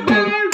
ಬಂದ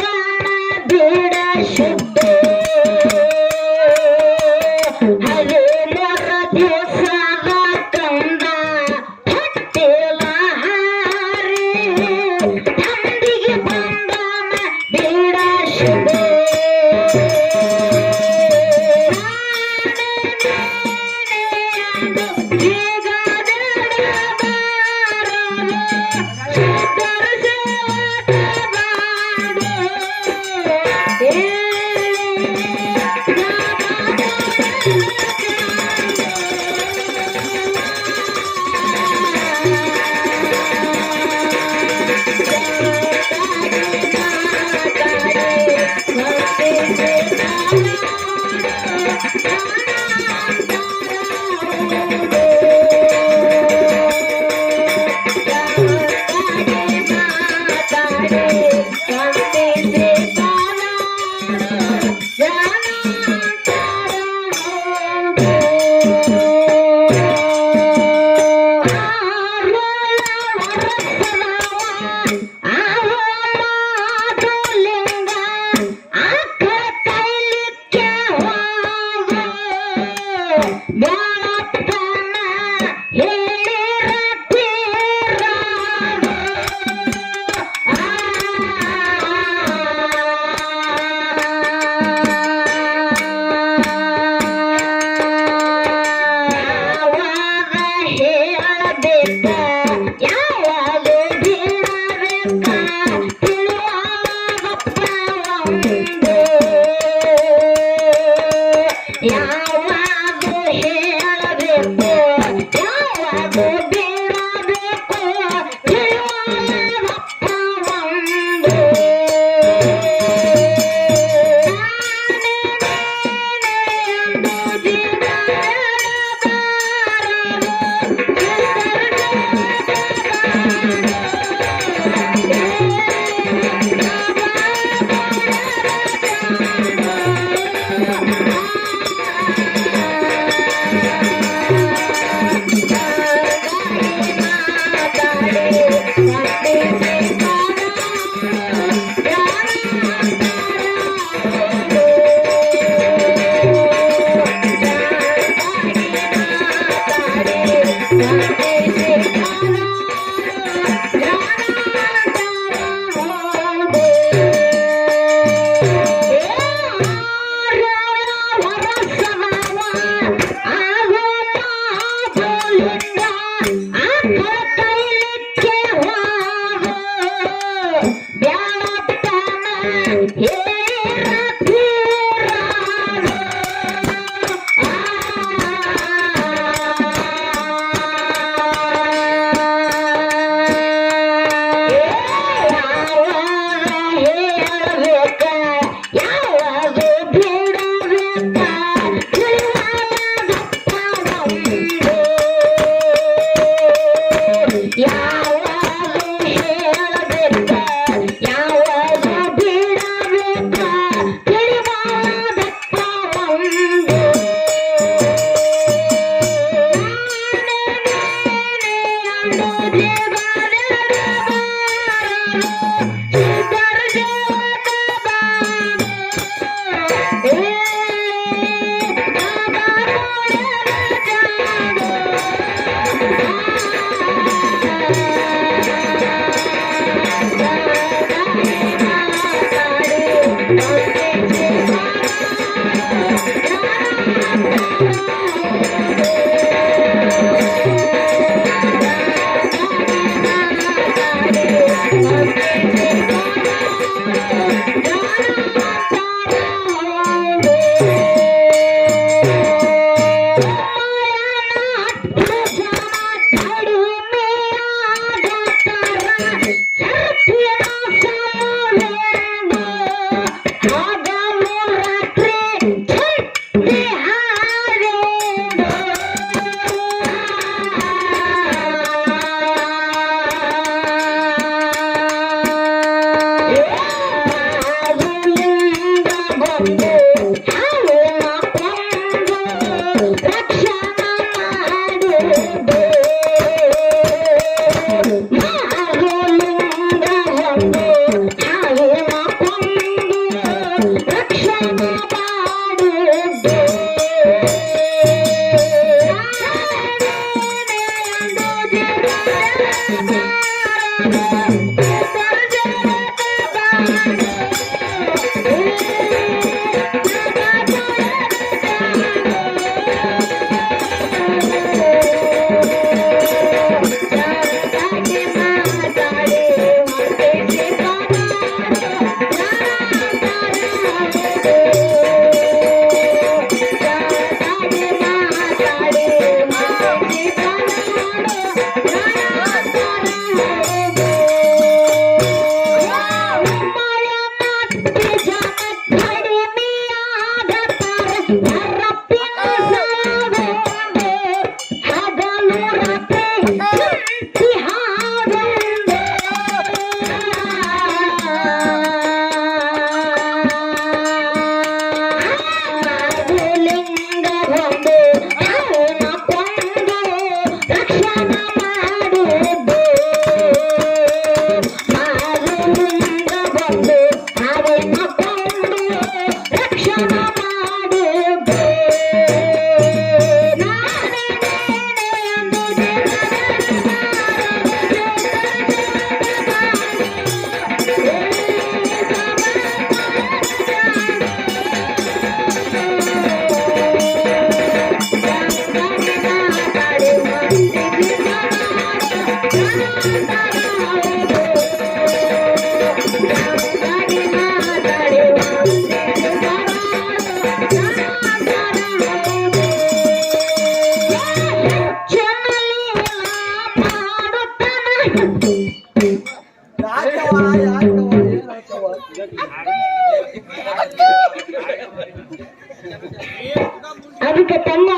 ಅದಕ್ಕೆ ತಮ್ಮ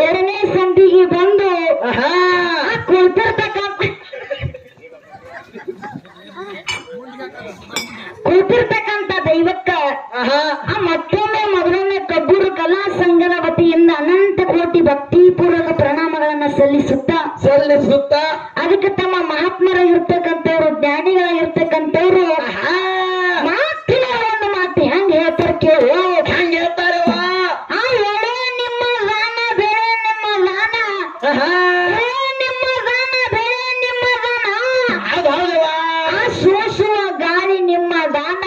ಎರಡನೇ ಸಂಧಿಗೆ ಬಂದು ಕೂತಿರ್ತಕ್ಕಂತ ದೈವಕ್ಕ ಮತ್ತೊಮ್ಮೆ ಮೊದಲನೇ ಕಬ್ಬೂರು ಕಲಾ ಸಂಘದ ವತಿಯಿಂದ ಅನಂತ ಕೋಟಿ ಭಕ್ತಿ ಪೂರ್ವಕ ಪ್ರಣಾಮಗಳನ್ನ ಸಲ್ಲಿಸುತ್ತಾ ಅದಕ್ಕೆ ತಮ್ಮ ಮಹಾತ್ಮರಾಗಿರ್ತಕ್ಕಂಥವ್ರು ಜ್ಞಾನಿಗಳಾಗಿರ್ತಕ್ಕಂಥವ್ರು ಮಾತಿನ ಒಂದು ಮಾತು ಹೆಂಗ್ ಹೇಳ್ತಾರ ಕೇಳು. ಹೆಂಗ್ ಹೇಳ್ತಾರೆ ಆ ಎಳೆ ನಿಮ್ಮ ದಾನ ಬೆಳೆ ನಿಮ್ಮ ದಾನ ಎಳೆ ನಿಮ್ಮ ದಾನ ಬೆಳೆ ನಿಮ್ಮ ದಾನ ಆ ಸೋಸುವ ಗಾಳಿ ನಿಮ್ಮ ದಾನ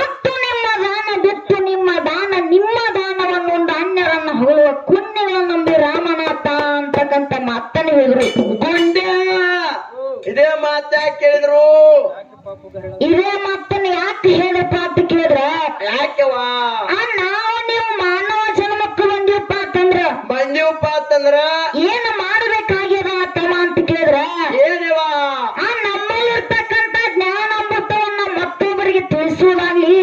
ಎತ್ತು ನಿಮ್ಮ ದಾನ ಬಿಟ್ಟು ನಿಮ್ಮ ದಾನ ನಿಮ್ಮ ದಾನವನ್ನು ಉಂಡು ಅನ್ಯರನ್ನು ಹೊಗಳುವ ಕುನ್ನೆಗಳನ್ನು ನಂಬಿ ರಾಮನಾಥ ಅಂತಕ್ಕಂಥ ಮಾತನ್ನು ಹೇಳಿದ್ರು. ಗುಂಡ್ಯ ಇದೇ ಮಾತ ಕೇಳಿದ್ರು. ಇದೇ ಮಾತನ್ನು ಯಾಕೆ ಹೇಳಿದ್ರಪ್ಪ ಅಂತ ಕೇಳಿದ್ರ ಯಾಕೆವಾ ನಾವು ನೀವು ಮಾನವ ಜನ್ಮಕ್ಕೆ ಬಂದಿವಪ್ಪ ಅಂತಂದ್ರ ಏನ್ ಮಾಡಬೇಕಾಗ್ಯದ ತಮ್ಮ ಅಂತ ಕೇಳಿದ್ರ ಏನೇವಾ ನಮ್ಮಲ್ಲಿರ್ತಕ್ಕಂಥ ಜ್ಞಾನಾಮೃತವನ್ನ ಮತ್ತೊಬ್ಬರಿಗೆ ತಿಳಿಸುವುದಾಗ್ಲಿ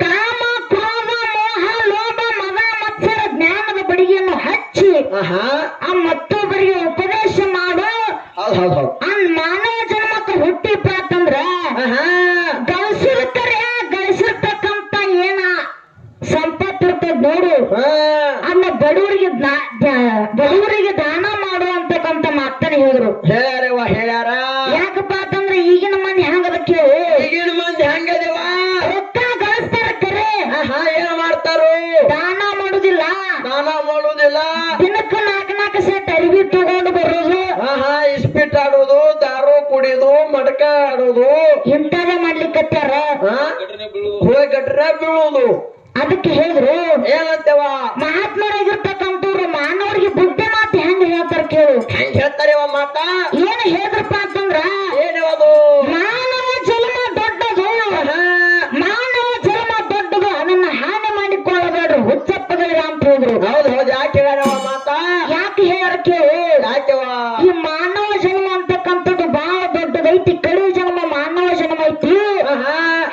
ಕಾಮ ಕ್ರೋಧ ಮೋಹ ಲೋಭ ಮದ ಮತ್ಸರ ಜ್ಞಾನದ ಬಡಿಗೆಯನ್ನು ಹಚ್ಚಿ ಆ ಮತ್ತೊಬ್ಬರಿಗೆ ಉಪದೇಶ ಮಾಡು ಆ ಮಾನವ ಜನ್ಮಕ್ಕೆ ಹುಟ್ಟಿಪ್ಪ ಅಂತಂದ್ರ ಗಳಿಸಿರ್ತಕ್ಕಂಥ ಏನ ಸಂಪತ್ತು ಇರ್ತದ ನೋಡು ಅನ್ನ ಬಡವರಿಗೆ ದಾನ ಮಾಡು ಅಂತಕ್ಕಂಥ ಮಾತನ್ನ ಹೇಳಿದ್ರು. ಹೇಳ್ಯಾರ ಯಾಕಪ್ಪ ಅಂತಂದ್ರೆ ಈಗಿನ ಮಂದಿ ಹೆಂಗದ ಕೇಳಿ ಈಗಿನ ಮಂದಿ ಹೆಂಗದೇವ ರೊಕ್ಕ ಗಳಿಸ್ತಾರ ಕರೆ ಏನ್ ಮಾಡ್ತಾರು ದಾನ ಮಾಡುದಿಲ್ಲ ದಿನಕ್ಕೆ ನಾಲ್ಕು ಸೆಟ್ ಅರಿವಿ ತಗೊಂಡು ಬರೋದು ಇಸ್ಪಿಟ್ ಆಡೋದು ದಾರು ಕುಡಿಯೋದು ಮಡಕ ಆಡೋದು ಇಂಥದೇ ಮಾಡ್ಲಿಕ್ಕತ್ತಾರ ಹೋಗಿ ಗಟ್ರ ಬೀಳೋದು. ಅದಕ್ಕೆ ಹೇಳಿದ್ರು ಏನಂತೇವ ಮಹಾತ್ಮರಾಗಿರ್ತಕ್ಕಂಥವ್ರು ಮಾನವರಿಗೆ ಬುದ್ಧಿ ಮಾತು ಹೆಂಗ್ ಹೇಳ್ತಾರ ಕೇಳು. ಹೆಂಗ್ ಹೇಳ್ತಾರೇವ ಮಾತ ಏನ್ ಹೇಳಿದ್ರಪ್ಪ ಅಂತಂದ್ರ ಏನೇವದು ಮಾನವ ಜನ್ಮ ದೊಡ್ಡದು ಅದನ್ನ ಹಾನಿ ಮಾಡಿಕೊಳ್ಳಬೇಡ್ರು ಹುಚ್ಚಪ್ಪಗಳಿಗ ಅಂತ ಹೇಳಿದ್ರು. ಹೌದು ಯಾಕೆ ಹೇಳ್ಯಾರವ ಮಾತ ಯಾಕೆ ಹೇಳ್ಯಾರ ಕೇಳು. ಯಾಕೆವ ಈ ಮಾನವ ಜನ್ಮ ಅಂತಕ್ಕಂಥದ್ದು ಬಹಳ ದೊಡ್ಡದೈತಿ. ಕಡು ಜನ್ಮ ಮಾನವ ಜನ್ಮ ಐತಿ.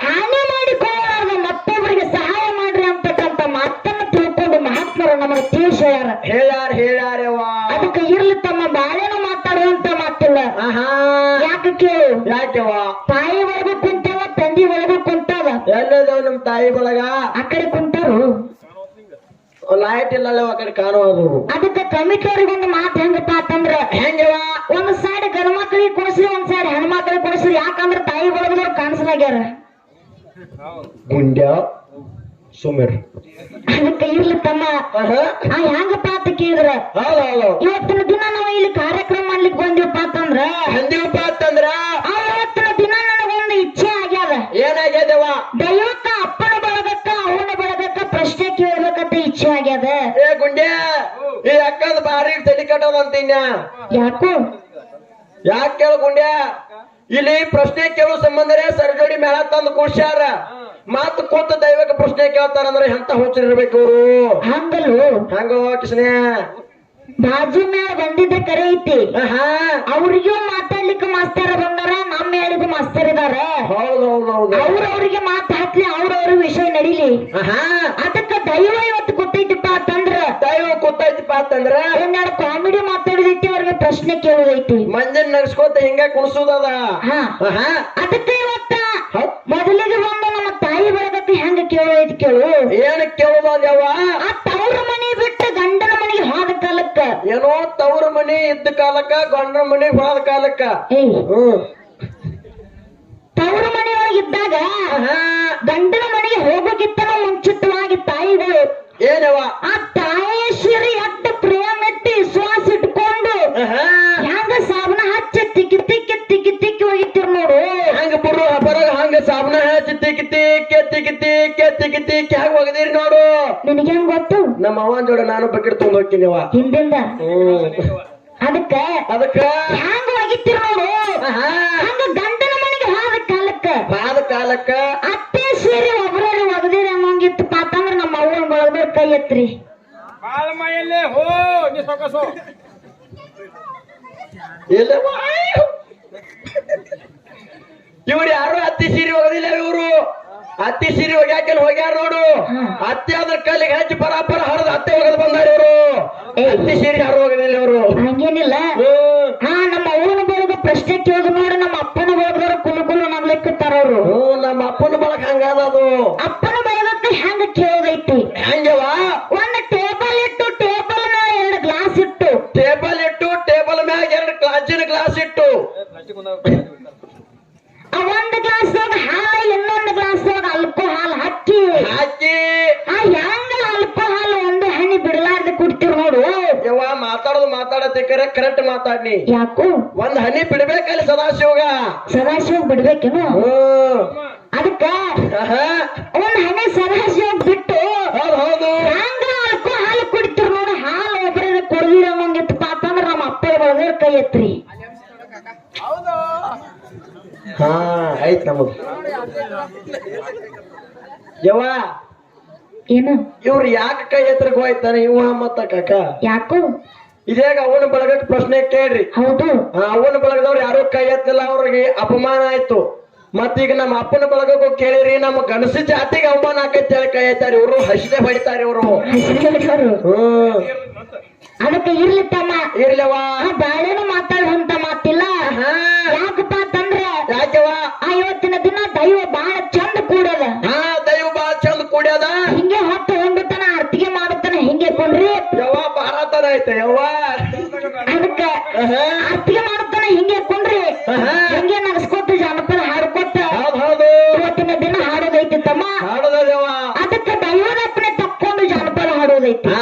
ಹಾನಿ ಮಾಡಿಕೊಳ್ಳಾರ್ದ ಮತ್ತೊಬ್ಬರಿಗೆ ಸಹಾಯ ಮಾಡ್ರಿ ಅಂತಕ್ಕಂಥ ಮಾತನ್ನ ತಿಳ್ಕೊಂಡು ಮಹಾತ್ಮರು ನಮಗೆ ತಿಳಿಸಿ ಹೇಳ್ಯಾರವ ಅದಕ್ಕೆ ಇರ್ಲಿ ತಮ್ಮ ಬಾಳೆನ ಮಾತಾಡುವಂತ ಮಾತಿಲ್ಲ. ಯಾಕೆ ಕೇಳು. ಯಾಕೆವ ತಾಯಿ ಒಳಗೂ ಕುಂತಾವ ತಂದಿ ಒಳಗೂ ಕುಂತಾವ. ಎಲ್ಲದವ ನಮ್ ತಾಯಿ ಬಳಗ ಆ ಕಡೆ ಕುಂತಾರು ಲೈಟ್ ಇಲ್ಲ ಆ ಕಡೆ ಕಾಣುವುದು. ಅದಕ್ಕೆ ಕಮಿಟಿಯವ್ರಿಗೆ ಒಂದು ಮಾತು ಹೆಂಗಪ್ಪ ಅಂತಂದ್ರ ಹೆಂಗವ ಒಂದ್ ಸೈಡ್ ಗಂಡ ಮಕ್ಕಳಿಗೆ ಕುಣಿಸ್ರಿ ಒಂದ್ ಸೈಡ್ ಹೆಣ್ಮಕ್ಳಿಗೆ ಕುಣಿಸ್ರಿ. ಯಾಕಂದ್ರ ತಾಯಿ ಒಳಗದವ್ರು ಕಾಣಿಸಲಾಗ್ಯಾರ. ಗುಂಡ್ಯ ಸುಮಿರ್ ಅದಕ್ಕೆ ಇರ್ಲಿ ತಮ್ಮ ಹೆಂಗಪ್ಪ ಅಂತ ಕೇಳಿದ್ರ ಇವತ್ತಿನ ದಿನ ನಾವು ಇಲ್ಲಿ ಕಾರ್ಯಕ್ರಮ ಮಾಡ್ಲಿಕ್ಕೆ ಬಂದಿವಪ್ಪ ಅಂತಂದ್ರ ಇವತ್ತಿನ ದಿನ ನನಗೊಂದು ಇಚ್ಛೆ ಆಗ್ಯಾದ. ಏನಾಗ್ಯದವ ದೈವಕ್ಕ ಅಪ್ಪನ ಬಳಗಕ್ಕ ಅವನ ಬಳಗಕ್ಕ ಪ್ರಶ್ನೆ ಕೇಳ್ಬೇಕಂತ ಇಚ್ಛೆ ಆಗ್ಯದ. ಏ ಗುಂಡ್ಯ ಈ ಅಕ್ಕದ ಬಾರಿ ತಲೆ ಕಟ್ಟೋದಂತೀನ ಯಾಕೋ ಯಾಕೆ ಕೇಳ ಗುಂಡ್ಯ ಇಲ್ಲಿ ಪ್ರಶ್ನೆ ಕೇಳೋ ಸಂಬಂಧರೇ ಸರ್ಜೋಡಿ ಮೇಳ ತಂದು ಕೂಡ್ಸ್ಯಾರ. ಮಾತು ಕೂತ ದೈವಕ್ಕೆ ಪ್ರಶ್ನೆ ಕೇಳ್ತಾರಂದ್ರೆ ಎಂತ ಹುಚ್ಚಿರ್ಬೇಕು ಅವರು. ಹಂಗಲ್ಲು ಹಂಗ ಕಿಶನೆ ಬಾಜು ಮೇಳ ಬಂದಿದ್ದ ಕರೆ ಐತಿ. ಅವ್ರಿಗೂ ಮಾತಾಡ್ಲಿಕ್ಕೆ ಮಾಸ್ತರ ಬಂದಾರ, ನಮ್ಮ ಹೇಳಿದ ಮಾಸ್ತರ್ ಇದಾರ. ಅವ್ರವ್ರಿಗೆ ಮಾತು ಹಾಕ್ಲಿ, ಅವ್ರವ್ರ ವಿಷಯ ನಡೀಲಿ. ಅದಕ್ಕ ದೈವ ಇವತ್ತು ಗೊತ್ತೈತಿಪ್ಪ ಅಂತಂದ್ರ ಒಂದೆರಡು ಕಾಮಿಡಿ ಮಾತಾಡೋದೈತಿ, ಅವ್ರಿಗೆ ಪ್ರಶ್ನೆ ಕೇಳೋದೈತಿ, ಮಂದಿನ ನಡ್ಸ್ಕೋತ ಹಿಂಗ ಕುಣಿಸೋದದ. ಅದಕ್ಕೆ ಇವತ್ತ ಮೊದಲಿಗೆ ಬಂದ ನಮ್ಮ ತಾಯಿ ಬಳಗಕ್ಕೆ ಹೆಂಗ ಕೇಳೋದೈತಿ ಕೇಳು. ಏನ್ ಕೇಳೋದವ ಆ ತವ್ರ ಮನೆ ಬಿಟ್ಟು ಗಂಡನ ಮನೆಗೆ ಹೋದ ಕಾಲಕ್ಕ ಏನೋ ತವ್ರ ಮನೆ ಇದ್ದ ಕಾಲಕ್ಕ ಗಂಡನ ಮನೆ ಹೋದ ಕಾಲಕ್ಕ ತವ್ರ ಮನೆಯೊಳಗಿದ್ದಾಗ ಗಂಡನ ಮನೆಗೆ ಹೋಗೋಕ್ಕಿಂತನೂ ಮುಂಚಿತವಾಗಿ ತಾಯಿಗಳು ಏನವ ಆ ತಾಯೇಶ್ವರಿ ಅಡ್ಡ ಪ್ರೇಮ ಇಟ್ಟು ವಿಶ್ವಾಸ ಇಟ್ಕೊಂಡು ಹೆಂಗ ಸಾಬನ ಹಚ್ಚಿ ತಿಕ್ಕಿ ತಿಕ್ಕಿ ತಿಕ್ಕಿ ತಿಕ್ಕಿ ಹೋಗಿತ್ತಿರ್ ನೋಡು. ಹಂಗ ಬರೋ ಹಂಗ ಸಾಬನ ಹಚ್ಚಿ ತಿಕ್ಕಿ ತಿಕ್ಕಿ ತಿಕ್ಕಿ ತಿಕ್ಕಿ ತಿಕ್ಕಿ ತಿಕ್ಕಿ ಹೆಂಗ ಹೋಗಿದಿರಿ ನೋಡು. ನಿನಗೆ ಹೆಂಗ್ ಗೊತ್ತು? ನಮ್ಮ ಅವನ್ ಜೋಡ ನಾನು ಬಕೆಟ್ ತಗೊಂಡ್ ಹೋಗ್ತೀನಿವ ಹಿಂದಿಂದ ಅದಕ್ಕ ಅದಕ್ಕ ಹ್ಯಾಂಗ ಒಗಿತೀರ ನೋಡು ಹಂಗ ಗಂಡನ ಮನೆಗೆ ಹಾದ ಕಾಲಕ್ಕ ಅತ್ತೆ ಸೇರಿ ಒಬ್ಬರಲ್ಲಿ ಒಗದಿರ ಅನ್ನೋಂಗಿತ್ತಪ್ಪ ಅಂತಂದ್ರ ನಮ್ಮ ಅವ್ವನ ಬಳಗದ ಕೈ ಎತ್ರಿ ಬಾಳ ಮೈಯಲ್ಲೇ ಹೋ ನೀ ಸೊಗಸು ಇವ್ರು ಯಾರು ಅತ್ತಿ ಸೀರೆ ಹೋಗೋದಿಲ್ಲ ಇವ್ರು ಅತ್ತಿ ಸೀರೆ ಹೋಗ್ಯಾಕ ಹೋಗ್ಯಾರ ನೋಡು ಅತ್ತೆ ಅದ್ರ ಕಲ್ಲಿಗೆ ಹಚ್ಚಿ ಪರಾಪರ ಹರಿದು ಅತ್ತೆ ಹೋಗದ್ ಬಂದಾರ ಇವರು ಅತ್ತಿ ಸೀರೆ ಯಾರು ಹೋಗೋದಿಲ್ಲ ಇವರು ಹಂಗೇನಿಲ್ಲ ಹಾ ನಮ್ಮ ಅವ್ವನ ಬಳಗ ಪ್ರಶ್ನೆ ಕೇಳಿದ್ರು ನೋಡಿ ನಮ್ಮ ಅಪ್ಪನ ಬಳಗದವ್ರು ಕುಲು ನಗ್ಲಿಕ್ಕತ್ತಾರ ಅವ್ರು ನಮ್ಮ ಅಪ್ಪನ ಬಳಗ ಹಂಗಾದ ಅದು ಅಪ್ಪನ ಬಳಗಕ್ಕೆ ಹೆಂಗ ಕೇಳೋದೈತಿ ಹಂಗವ ಒಂದು ಟೇಬಲ್ ಇಟ್ಟು ಟೇಬಲ್ ಮ್ಯಾಗ 2 ಗ್ಲಾಸ್ ಇಟ್ಟು ಟೇಬಲ್ ಮ್ಯಾಗ 2 ಕಾಂಚಿನ ಗ್ಲಾಸ್ ಇಟ್ಟು ಆ ಒಂದು ಗ್ಲಾಸ್ದಾಗ ಹಾಲು ಇನ್ನೊಂದು ಗ್ಲಾಸ್ದಾಗ ಆಲ್ಕೋಹಾಲ್ ಹಾಕಿ ಆ ಹೆಂಗ ಆಲ್ಕೋಹಾಲ್ ಒಂದು ಹನಿ ಬಿಡಲಾರ್ದೆ ಕುಡ್ತಿರ್ ನೋಡು ಯವ್ವ ಮಾತಾಡತಿಕ್ಕರೆ ಕರೆಕ್ಟ್ ಮಾತಾಡ್ನಿ ಯಾಕೋ ಒಂದ್ ಹನಿ ಬಿಡ್ಬೇಕಲ್ಲಿ ಸದಾಶಿವ ಬಿಡ್ಬೇಕೇನು ಅದಕ್ಕ ಒಂದ್ ಹನಿ ಸದಾಶಿವ ಬಿಟ್ಟು ಹೌದು ಹೆಂಗ ಆಲ್ಕೋಹಾಲ್ ಕುಡಿತಿರ್ ನೋಡು ಹಾಲು ಒಬ್ಬರಿಗೆ ಕುಡ್ದಿರಂಗಿತ್ತಪ್ಪ ಅಂತಂದ್ರ ನಮ್ಮ ಅಪ್ಪ ಬಳದ್ರ ಕೈ ಎತ್ರಿ ಹಾ ಆಯ್ತು ನಮಗ್ ಯವ್ವ ಏನು ಇವ್ರು ಯಾಕೆ ಕೈ ಎತ್ತರಕ್ ಹೋಯ್ತಾನೆ ಇವ ಮತ್ತ ಕಾಕ ಯಾಕೋ ಇದೇಗ ಅವನ ಬಳಗಕ್ಕೆ ಪ್ರಶ್ನೆ ಕೇಳ್ರಿ ಹೌದು ಅವನ ಬಳಗದವ್ರು ಯಾರು ಕೈ ಎತ್ತಿಲ್ಲ ಅವ್ರಿಗೆ ಅಪಮಾನ ಆಯ್ತು ಮತ್ತೀಗ ನಮ್ಮ ಅಪ್ಪನ ಬಳಗಕ್ಕೂ ಕೇಳಿರಿ ನಮ್ಮ ಗಣಸಿ ಜಾತಿಗೆ ಅವಮಾನ ಆಕೈತಿ ಹೇಳಿ ಕೈ ಎತ್ತಾರ ಇವ್ರು ಹಸಿದೆ ಹೊಡಿತಾರೆ ಇವ್ರು ಅದಕ್ಕೆ ಇರ್ಲಿ ತಮ್ಮ ಇರ್ಲವ ಬಾಳೇನು ಮಾತಾಡುವಂತ ಮಾತಿಲ್ಲ ಯಾಕಪ್ಪ ಅಂತಂದ್ರೆ ಯಾಕೆವ ಇವತ್ತಿನ ದಿನ ದೈವ ಬಾಳ ಚಂದ ಕೂಡದ ದೈವ ಬಾಳ ಚಂದ ಕೂಡ್ಯದ ಹಿಂಗೆ ಹೊತ್ತು ಹೊಂದುತ್ತಾನ ಅರ್ತಿಗೆ ಮಾಡುತ್ತಾನ ಹಿಂಗೆ ಕೊಂಡ್ರಿ ಯವ್ವ ಭಾರತನ ಐತೆ ಯವ್ವ ಅದಕ್ಕ ಅರ್ತಿಗೆ ಮಾಡುತ್ತಾನ ಹಿಂಗೆ ಕೊಂಡ್ರಿ ಹಿಂಗೆ ನಗಸ್ಕೊತ ಜಾನಪದ ಹಾಡ್ಕೊತ ಹೌದು ಇವತ್ತಿನ ದಿನ ಹಾಡೋದೈತಿ ತಮ್ಮ ಹಾಡೋದವ ಅದಕ್ಕೆ ದೈವದಪ್ಪನೆ ತಕ್ಕೊಂಡು ಜಾನಪದ ಹಾಡೋದೈತಿ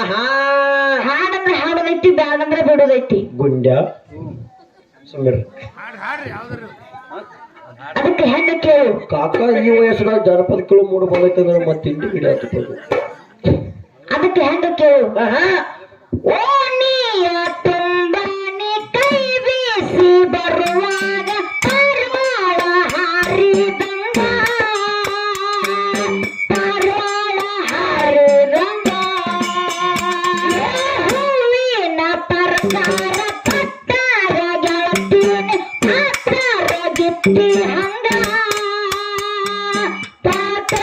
ಹಾಡಂದ್ರೆ ಹಾಡೋದೈತಿ ಬ್ಯಾಡಂದ್ರೆ ಬಿಡೋದೈತಿ ಗುಂಡ್ಯ ಸುಮ್ಮನೆ ಅದಕ್ಕೆ ಹೆಂಗ ಕೇಳು ಕಾಕ ಈ ವಯಸ್ಸಿನಾಗ ಜನಪದಗಳು ಮೂಡು ಬಂದೈತೆ ಅಂದ್ರೆ ಮತ್ತೆ ಇಂಡಿ ಗಿಡ ಅದಕ್ಕೆ ಹೆಂಗ ಕೇಳು ಓ ನೀಯ ತುಂಬಾನೆ ಕೈ ಬೀಸಿ ಬರುವಾಗ ಪಾರಿವಾಳ ಹಾರಿದಂಗ ಹೂವಿನ ಪ್ರಕಾರ ಪಟ್ಟಾರ ಗೆಳತೀನಿ ಪಾತ್ರ ಗಿತ್ತಿ ಹಂಗ ಪಾತ್ರ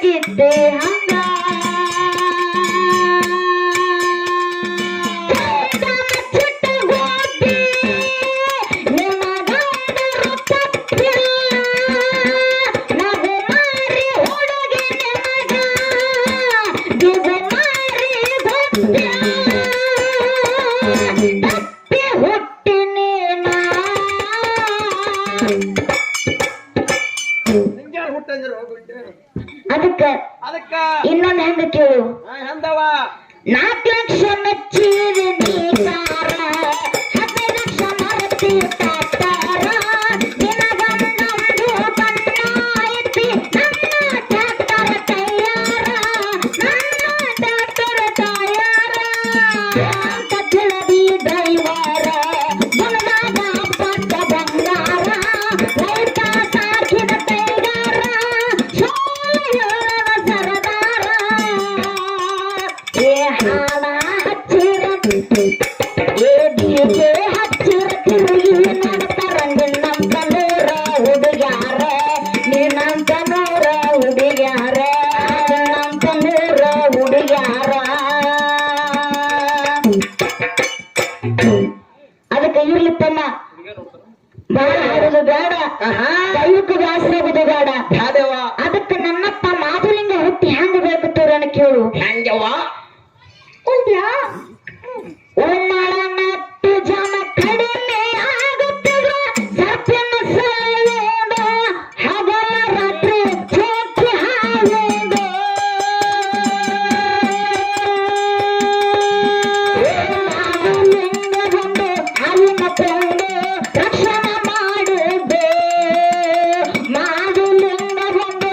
ಗಿತ್ತಿ ಹಂಗ ಅದಕ್ಕ ಇನ್ನೊಂದು ಹೆಂಗ ಕೇಳು 4 ಲಕ್ಷ ಮೆಚ್ಚಿರಿ ನೀಕಾರ 15 ಲಕ್ಷ ಮರತಿ ತಾತಾರ ನಿನ ಗಂಡಂದು ಕಣ್ಣಾಯಿತಿ ನನ್ನ ಟ್ಯಾಕ್ಟರ್ ತಯಾರ ಅಂತ ತಿಳಿದಿ ಡ್ರೈವರ ಗುಣದಾಗ ಪಟ್ಟ ಬಂಗಾರ ರೈತ ಸಾಕಿದ ಕೈಗಾರ ಹಚ್ಚಿರ ತಿರುಗಿ ನಡ್ತಾರ ನಿನ್ನಂತ ನೂರ ಹುಡುಗ್ಯಾರ ನಿನ್ನಂತ ನೂರ ಹುಡುಗ್ಯಾರ ನಿನ್ನಂತ ನೂರ ಹುಡುಗ್ಯಾರ ಅದಕ್ಕೆ ಇರ್ಲಿ ತಮ್ಮ ಬಾಳ ಹಾಡೋದು ಬೇಡ ದೈವಕ್ಕೆ ಬ್ಯಾಸರಾಗೋದು ಬೇಡ ಅದಕ್ಕೆ ನನ್ನಪ್ಪ ಮಾಧುಲಿಂಗ ಹುಟ್ಟಿ ಹೆಂಗ ಬೇಕು ತೋರಣ ಕೇಳು ಹೆಂಗವ ಒಮ್ಮಳನಟ್ಟು ಜನ ಕಡಿಮೆ ಆಗುತ್ತಿಲ್ಲ ಸತ್ಯನ ಸಲವೇದ ಹಗಲ ರಾತ್ರಿ ಚೋಕಿ ಹಾವೇದ ಮಾಧುಲಿಂಗ ಬಂದು ಅಲ್ಲಿನ ಕೊಂಡು ರಕ್ಷಣೆ ಮಾಡುದೆ ಮಾಧುಲಿಂಗ ಬಂದು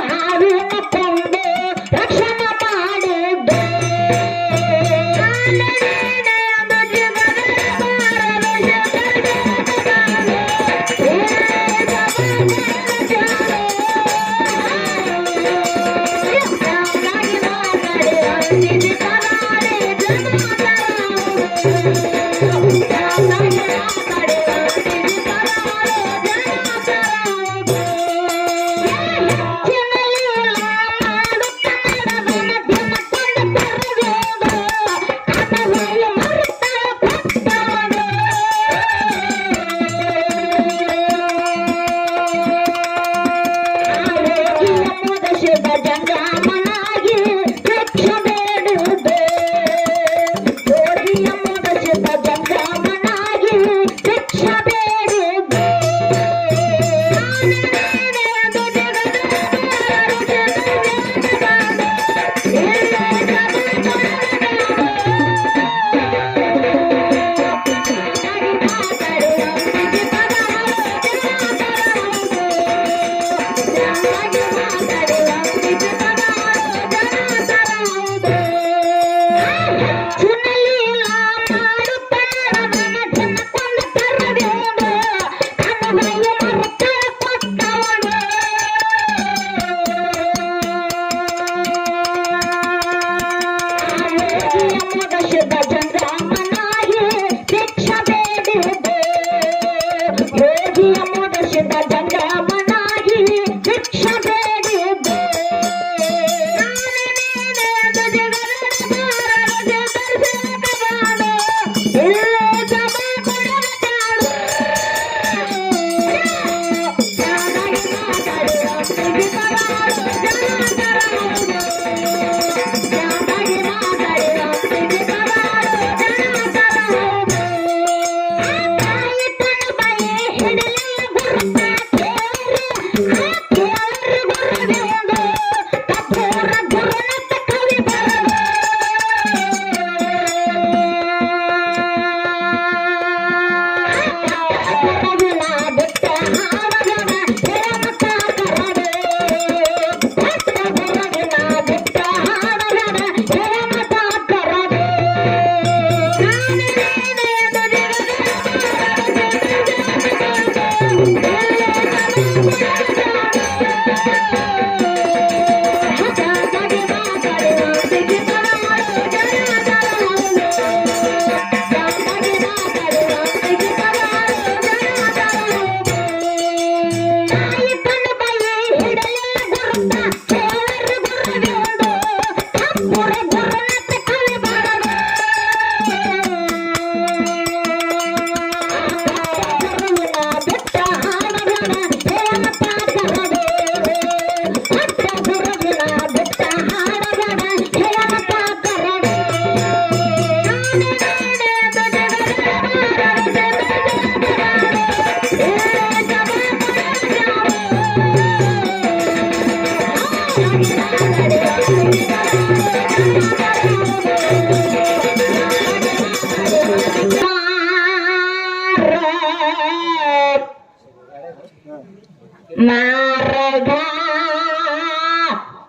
ಮಾರಗ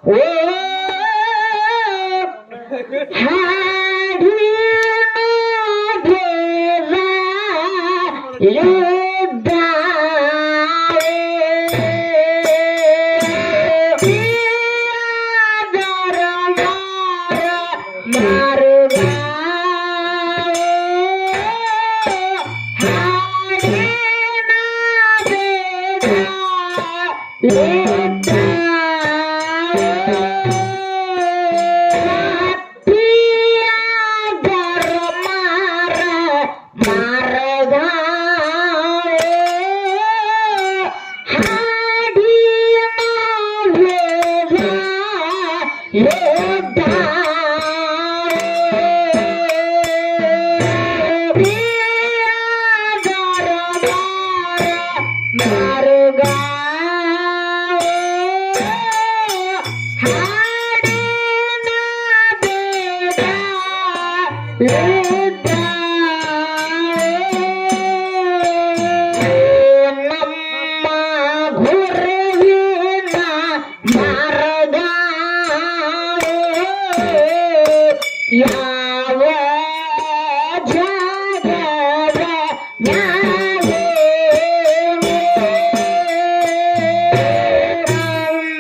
ಓ ಹಾಡಿ ಯುದ್ಧ ಮಾರುಗ ನಮ್ಮ ಗುರುವಿನ ಮಾರ್ಗ ಯಾವ ಜಾಗದ ಮ್ಯಾಲೆ ನಮ್ಮ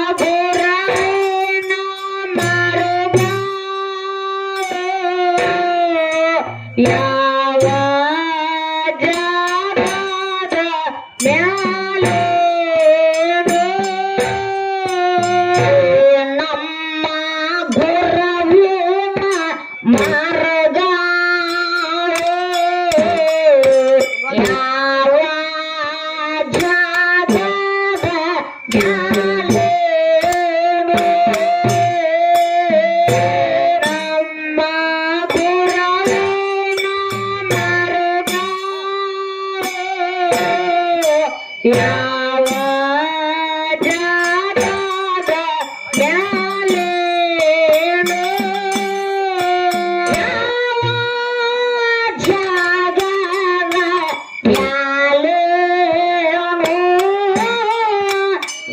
ಗುರುವಿನ ಮಾರ್ಗ ಯಾವ ಜಾಗದ ಮ್ಯಾಲೆ ನಮ್ಮ ಗುರುವಿನ ಮಾರ್ಗ ಯಾವ ಜಾಗದ ಮ್ಯಾಲೆ ನಮ್ಮ ಗುರುವಿನ ಮಾರ್ಗ ಯಾವ ಜಾಗದ ಮ್ಯಾಲೆ ಯಾವ ಜಾಗದ ಮ್ಯಾಲೆ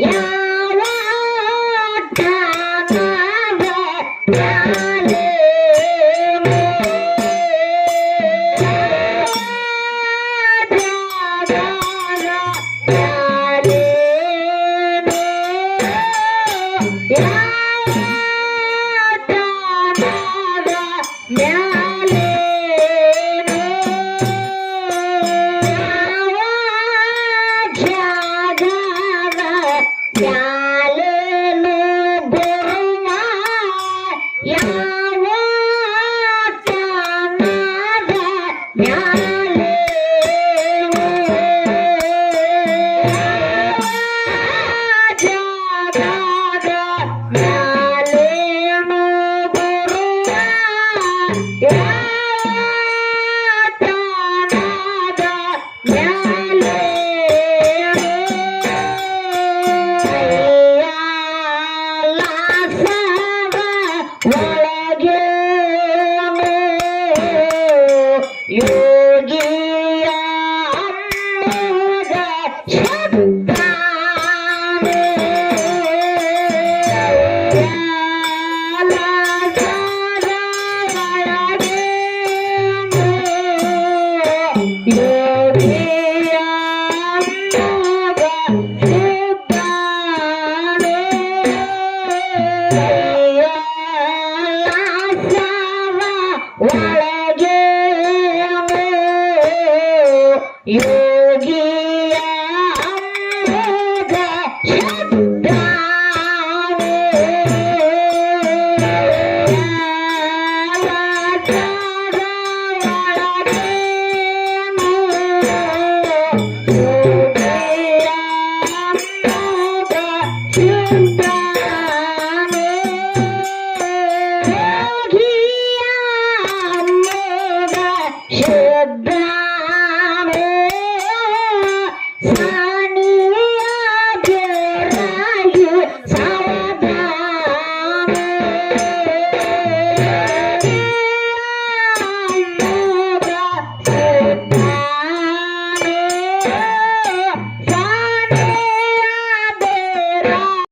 ಯಾವ ಶೆಡ್ಡ